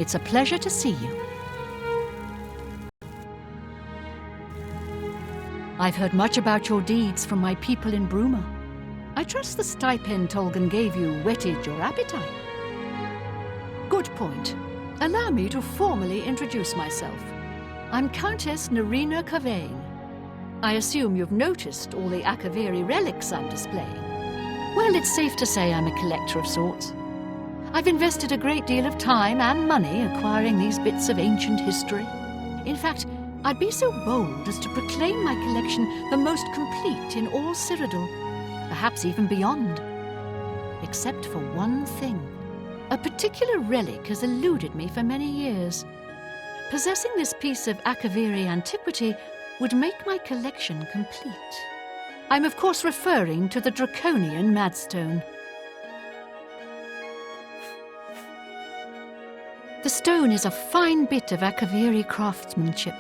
It's a pleasure to see you. I've heard much about your deeds from my people in Bruma. I trust the stipend Tolgan gave you whetted your appetite. Good point. Allow me to formally introduce myself. I'm Countess Nerina Kavain. I assume you've noticed all the Akaviri relics I'm displaying. Well, it's safe to say I'm a collector of sorts. I've invested a great deal of time and money acquiring these bits of ancient history. In fact, I'd be so bold as to proclaim my collection the most complete in all Cyrodiil, perhaps even beyond. Except for one thing. A particular relic has eluded me for many years. Possessing this piece of Akaviri antiquity would make my collection complete. I'm of course referring to the Draconian Madstone. The stone is a fine bit of Akaviri craftsmanship.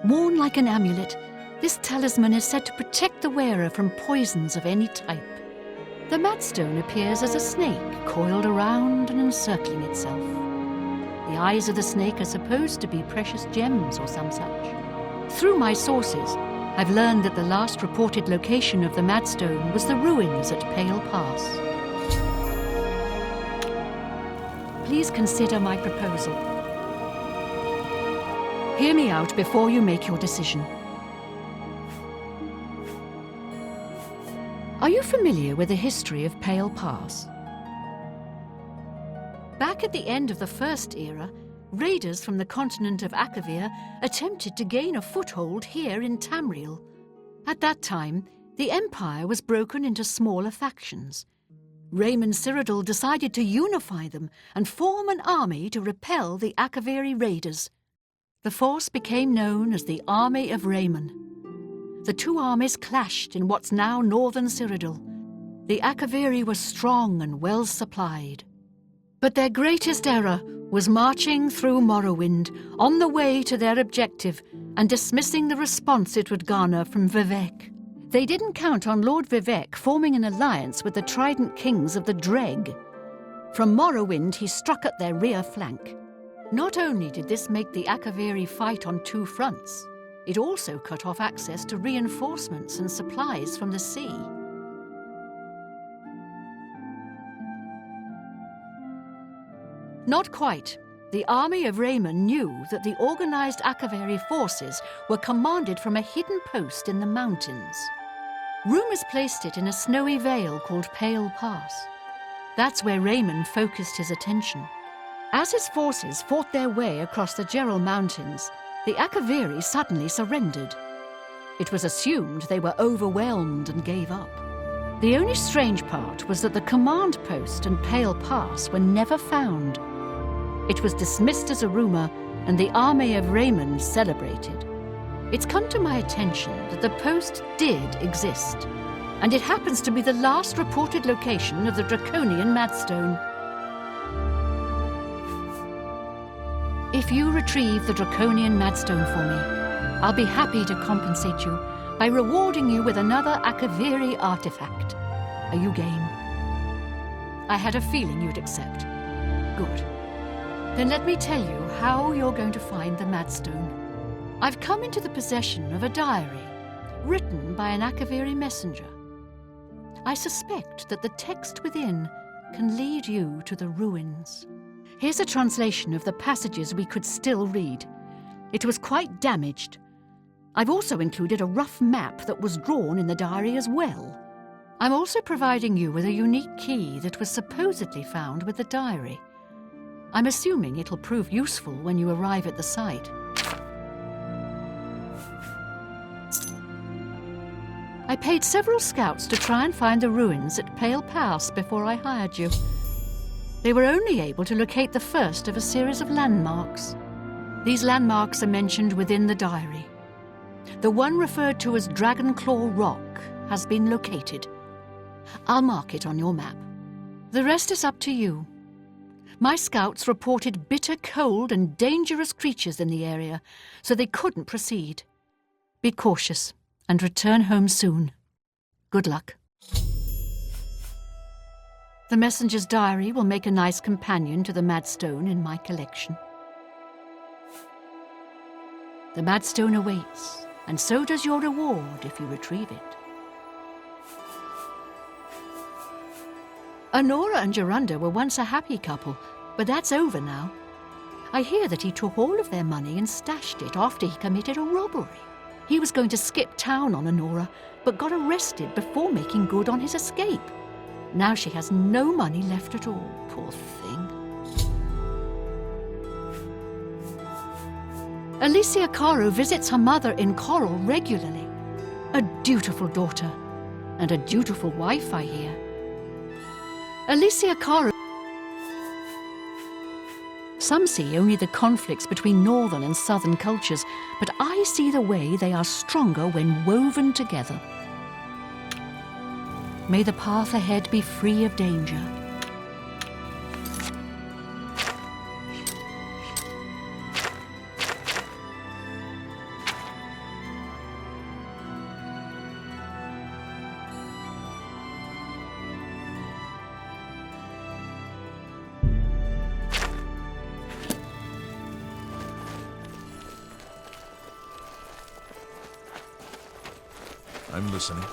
Worn like an amulet, this talisman is said to protect the wearer from poisons of any type. The Madstone appears as a snake coiled around and encircling itself. The eyes of the snake are supposed to be precious gems or some such. Through my sources, I've learned that the last reported location of the Madstone was the ruins at Pale Pass. Please consider my proposal. Hear me out before you make your decision. Are you familiar with the history of Pale Pass? Back at the end of the First Era, raiders from the continent of Akavir attempted to gain a foothold here in Tamriel. At that time, the Empire was broken into smaller factions. Raymond Cyrodiil decided to unify them and form an army to repel the Akaviri raiders. The force became known as the Army of Raymond. The two armies clashed in what's now northern Cyrodiil. The Akaviri were strong and well supplied. But their greatest error was marching through Morrowind on the way to their objective and dismissing the response it would garner from Vivec. They didn't count on Lord Vivec forming an alliance with the Trident Kings of the Dreg. From Morrowind, he struck at their rear flank. Not only did this make the Akaviri fight on two fronts, it also cut off access to reinforcements and supplies from the sea. Not quite. The army of Raymond knew that the organized Akaviri forces were commanded from a hidden post in the mountains. Rumors placed it in a snowy vale called Pale Pass. That's where Raymond focused his attention. As his forces fought their way across the Gerald Mountains, the Akaviri suddenly surrendered. It was assumed they were overwhelmed and gave up. The only strange part was that the command post and Pale Pass were never found. It was dismissed as a rumor, and the army of Raymond celebrated. It's come to my attention that the post did exist, and it happens to be the last reported location of the Draconian Madstone. If you retrieve the Draconian Madstone for me, I'll be happy to compensate you by rewarding you with another Akaviri artifact. Are you game? I had a feeling you'd accept. Good. Then let me tell you how you're going to find the Madstone. I've come into the possession of a diary, written by an Akaviri messenger. I suspect that the text within can lead you to the ruins. Here's a translation of the passages we could still read. It was quite damaged. I've also included a rough map that was drawn in the diary as well. I'm also providing you with a unique key that was supposedly found with the diary. I'm assuming it'll prove useful when you arrive at the site. I paid several scouts to try and find the ruins at Pale Pass before I hired you. They were only able to locate the first of a series of landmarks. These landmarks are mentioned within the diary. The one referred to as Dragonclaw Rock has been located. I'll mark it on your map. The rest is up to you. My scouts reported bitter cold and dangerous creatures in the area, so they couldn't proceed. Be cautious and return home soon. Good luck. The messenger's diary will make a nice companion to the Madstone in my collection. The Mad Stone awaits, and so does your reward if you retrieve it. Honora and Jorunda were once a happy couple, but that's over now. I hear that he took all of their money and stashed it after he committed a robbery. He was going to skip town on Honora, but got arrested before making good on his escape. Now she has no money left at all, poor thing. Alicia Caro visits her mother in Coral regularly. A dutiful daughter, and a dutiful wife, I hear. Alicia Caro. Some see only the conflicts between northern and southern cultures, but I see the way they are stronger when woven together. May the path ahead be free of danger. I'm listening.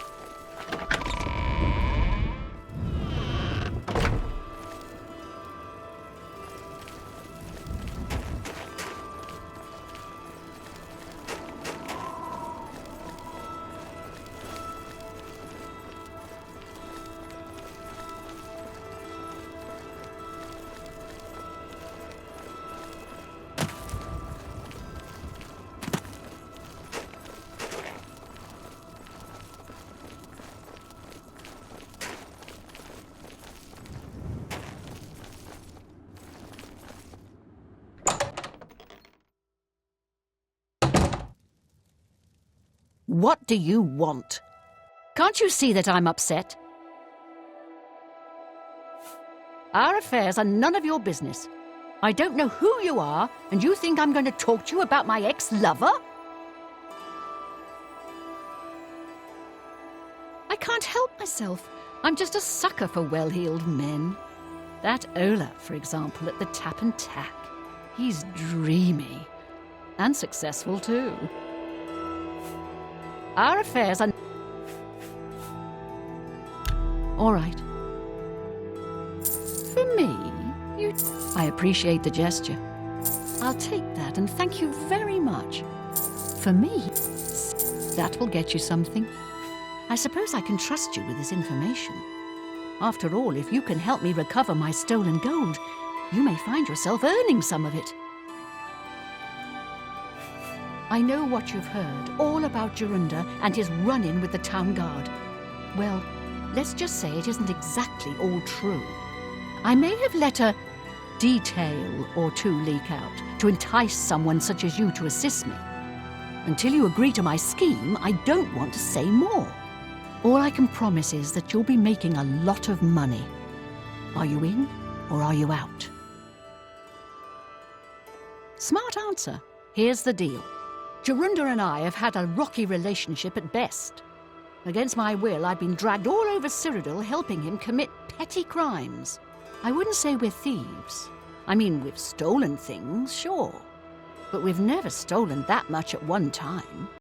What do you want? Can't you see that I'm upset? Our affairs are none of your business. I don't know who you are, and you think I'm going to talk to you about my ex-lover? I can't help myself. I'm just a sucker for well-heeled men. That Ola, for example, at the Tap and Tack. He's dreamy. And successful, too. Our affairs are... All right. For me, you... I appreciate the gesture. I'll take that and thank you very much. For me, that will get you something. I suppose I can trust you with this information. After all, if you can help me recover my stolen gold, you may find yourself earning some of it. I know what you've heard, all about Jorunda and his run-in with the town guard. Well, let's just say it isn't exactly all true. I may have let a detail or two leak out to entice someone such as you to assist me. Until you agree to my scheme, I don't want to say more. All I can promise is that you'll be making a lot of money. Are you in or are you out? Smart answer. Here's the deal. Jorunda and I have had a rocky relationship at best. Against my will, I've been dragged all over Cyrodiil helping him commit petty crimes. I wouldn't say we're thieves. I mean, we've stolen things, sure. But we've never stolen that much at one time.